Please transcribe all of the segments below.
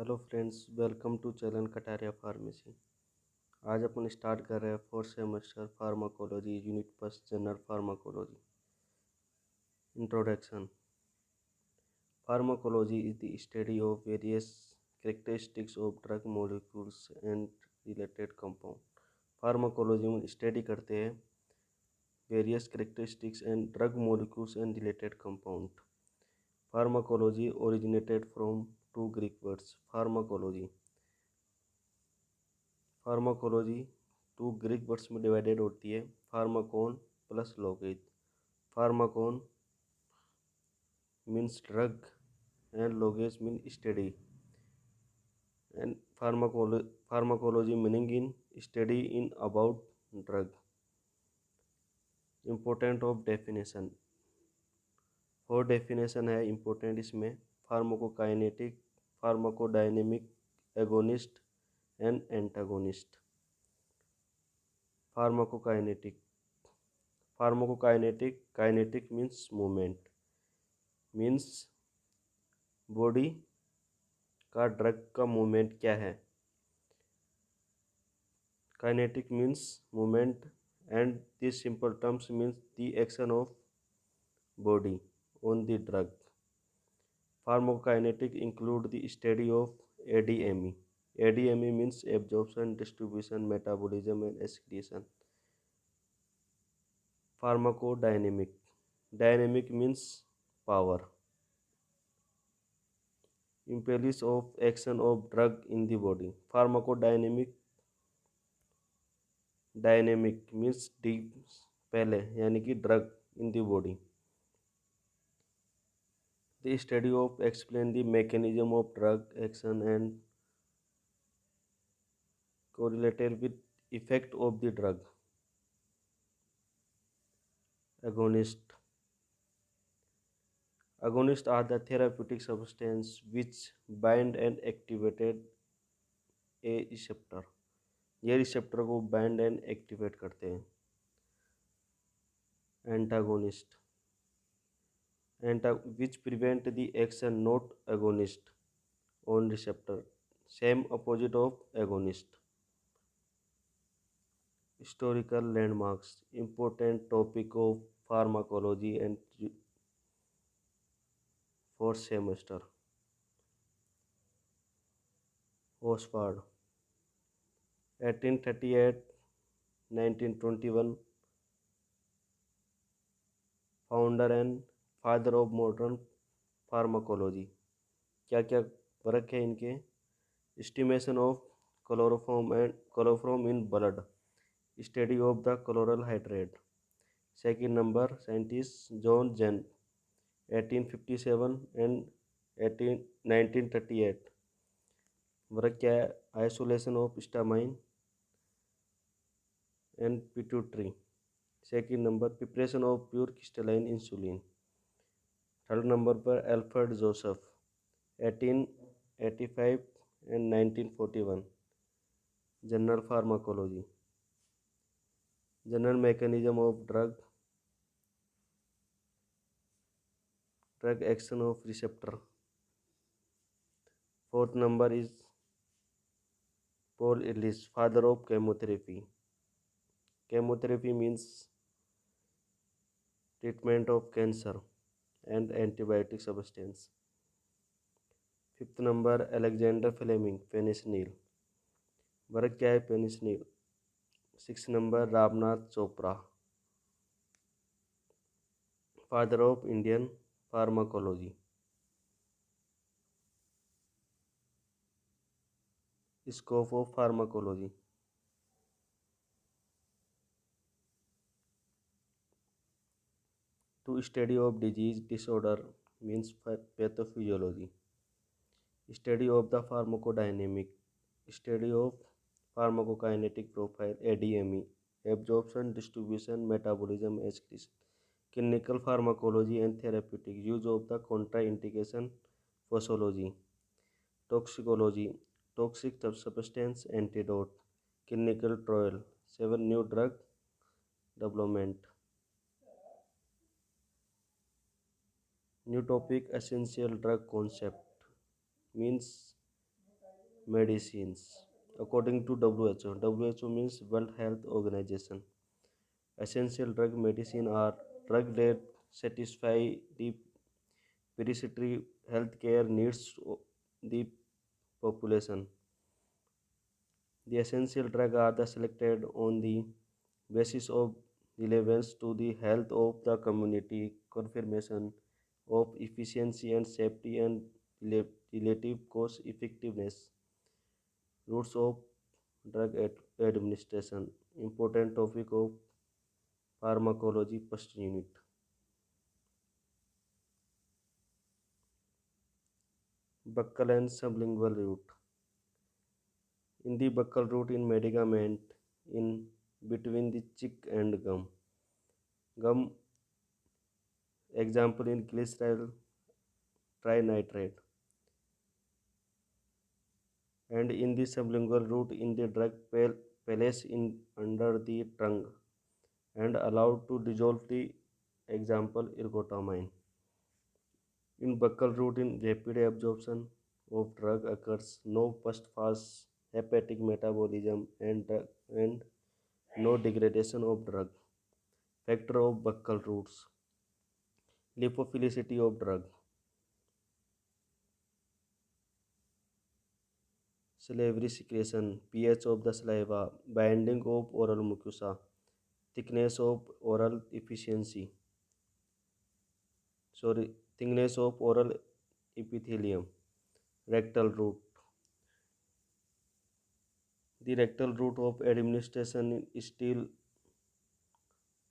Hello friends, welcome to चलन Kataria pharmacy. आज अपन start कर रहे हैं fourth semester pharmacology unit first general pharmacology. Introduction. Pharmacology is the study of various characteristics of drug molecules and related compound. Pharmacology में study करते हैं various characteristics and drug molecules and related compound. Pharmacology originated from two Greek words. Pharmacology two Greek words में divided होती है, pharmakon plus logos. Pharmakon means drug and logos mean study, and pharmacology meaning in study in about drug. Important of definition. 4 definition है important इसमें। Pharmacokinetic, pharmacodynamic, agonist and antagonist. Pharmacokinetic. Kinetic means movement, means body का drug का movement क्या है। Kinetic means movement and this simple terms means the action of body on the drug. Pharmacokinetic include the study of ADME. ADME means absorption, distribution, metabolism and excretion. Pharmacodynamic. Dynamic means power. Impulse of action of drug in the body. Pharmacodynamic. Dynamic means deep पहले यानी कि drug in the body. The study of explain the mechanism of drug action and correlated with effect of the drug. Agonist. Agonists are the therapeutic substance which bind and activated a receptor. ये receptor को bind and activate करते हैं। Antagonist which prevent the action not agonist on receptor, same opposite of agonist. Historical landmarks, important topic of pharmacology and fourth semester. Oxford 1838 1921, founder and father of modern pharmacology. क्या क्या work है इनके। Estimation of chloroform in blood, study of the chloral hydrate. Second number scientist John Jane 1857 and 1938। Work क्या है। Isolation of histamine and pituitary. Second number preparation of pure crystalline insulin. Third number पर Alfred Joseph 1885 and 1941। General pharmacology, general mechanism of drug action of receptor. Fourth number is Paul Ehrlich, father of chemotherapy. Chemotherapy means treatment of cancer and antibiotic substance. Fifth number Alexander Fleming, penicillin. Work क्या है penicillin. Six number Ramnath Chopra, father of Indian pharmacology. Scope of pharmacology. To study of disease disorder means pathophysiology. Study of the pharmacodynamic, study of pharmacokinetic profile ADME, absorption, distribution, metabolism, excretion. Clinical pharmacology and therapeutic, use of the contraindication, posology. Toxicology, toxic substance, antidote, clinical trial, 7 new drug development. New topic essential drug concept means Medicines. According to WHO, WHO means World Health Organization. Essential drug medicine are drug that satisfy the perishable healthcare needs of the population. The essential drugs are selected on the basis of relevance to the health of the community, confirmation of efficiency and safety, and relative cost effectiveness. Routes of drug administration. Important topic of pharmacology first unit. Buccal and sublingual route. In the buccal route in medicament in between the cheek and gum. Gum example in glyceryl trinitrate. And in the sublingual route in the drug place in under the tongue and allowed to dissolve the example ergotamine. In buccal route in rapid absorption of drug occurs no first fast hepatic metabolism and no degradation of drug. Factor of buccal routes. Lipophilicity of drug. Salivary secretion, pH of the saliva, binding of oral mucosa, thickness of oral efficiency, sorry, thickness of oral epithelium, rectal route. The rectal route of administration is still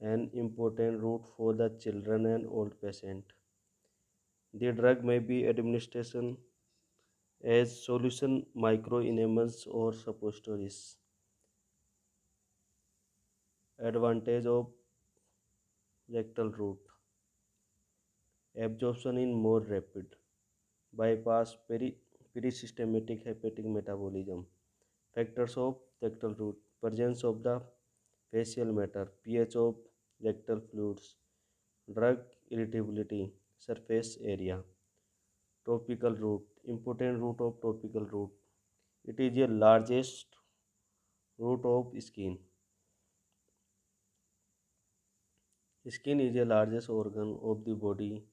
an important route for the children and old patient. The drug may be administration as solution microenemas or suppositories. Advantage of rectal route. Absorption is more rapid. Bypass perisystematic hepatic metabolism. Factors of rectal route. Presence of the facial matter. pH of rectal fluids. Drug irritability. Surface area. Topical route. Important route of topical route. It is the largest route of skin. Skin is the largest organ of the body.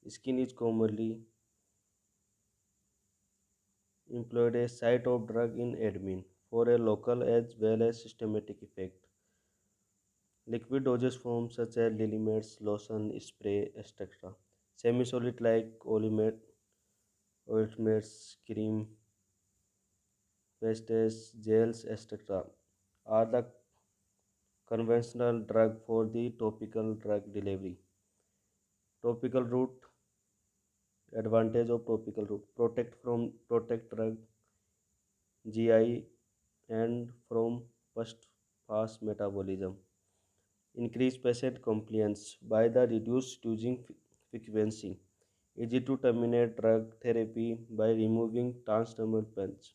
Skin is commonly employed as site of drug in admin for a local as well as systematic effect. Liquid dosage forms such as liliments, lotion, spray, etc. Semi-solid like ointments, cream, pastes, gels, etc. are the conventional drug for the topical drug delivery. Topical route. Advantage of topical route. Protect drug GI and from first pass metabolism. Increase patient compliance by the reduced using frequency. Easy to terminate drug therapy by removing transdermal punch.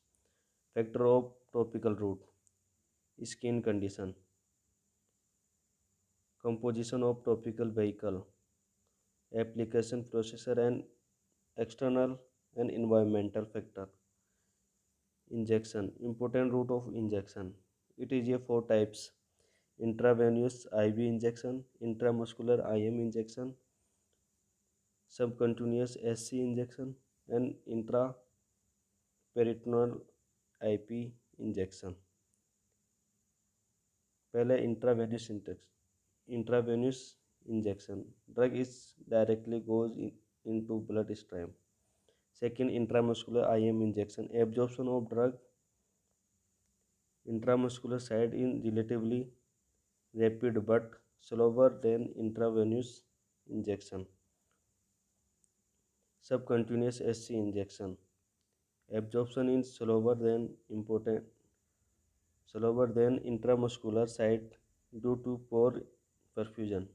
Factor of topical route. Skin condition. Composition of topical vehicle. Application processor and external and environmental factor. Injection. Important route of injection. It is a four types: intravenous IV injection, intramuscular IM injection, subcutaneous SC injection, and intraperitoneal IP injection. पहले intravenous injection. Drug is directly goes into bloodstream. Second, intramuscular IM injection. Absorption of drug intramuscular side in relatively rapid but slower than intravenous injection. Subcutaneous SC injection. Absorption is slower than intramuscular side due to poor perfusion.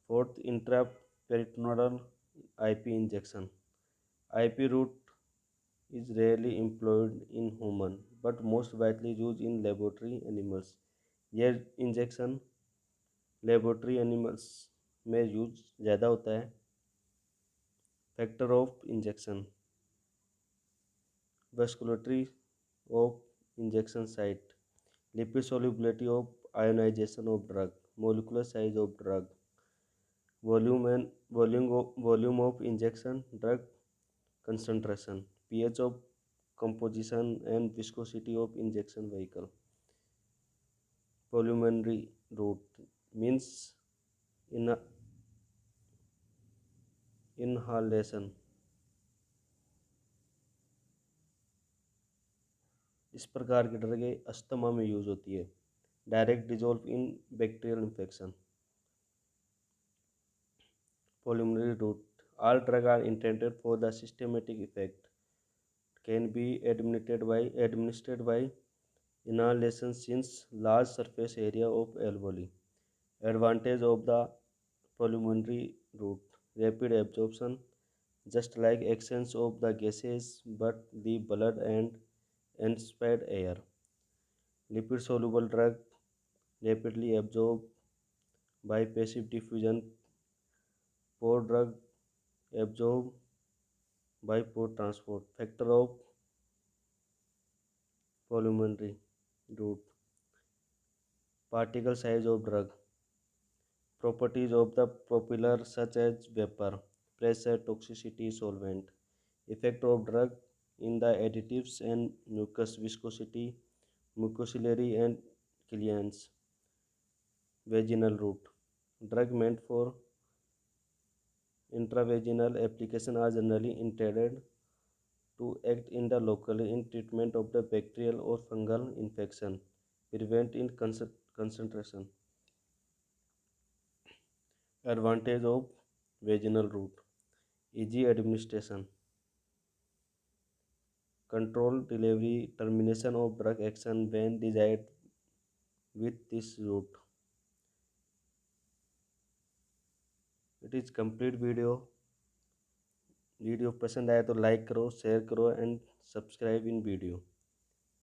Fourth, intraperitoneal IP injection. IP route is rarely employed in human but most widely used in laboratory animals. यह injection laboratory animals में use ज़्यादा होता है. Factor of injection. vascularity of injection site, lipid solubility of ionization of drug, molecular size of drug, volume of injection, drug concentration, pH of composition and viscosity of injection vehicle. Pulmonary route means in inhalation. इस प्रकार की ड्रगें asthma में use होती है. Direct dissolve in bacterial infection. Pulmonary route. All drugs are intended for the systematic effect. Can be administered by inhalation since large surface area of alveoli. Advantage of the pulmonary route. Rapid absorption, just like exchange of the gases, but the blood and inspired air. Lipid soluble drug rapidly absorbed by passive diffusion. Pore drug absorbed by pore transport. Factor of pulmonary route. Particle size of drug. Properties of the propeller such as vapor, pressure, toxicity, solvent. Effect of drug in the additives and mucus viscosity, mucociliary and cilians. Vaginal route. Drug meant for intravaginal application are generally intended to act in the locally in treatment of the bacterial or fungal infection. Prevent in concentration. Advantage of vaginal route. Easy administration. Control delivery, termination of drug action when desired with this route. It is complete video. Video पसंद आया तो like करो, share करो and subscribe in video.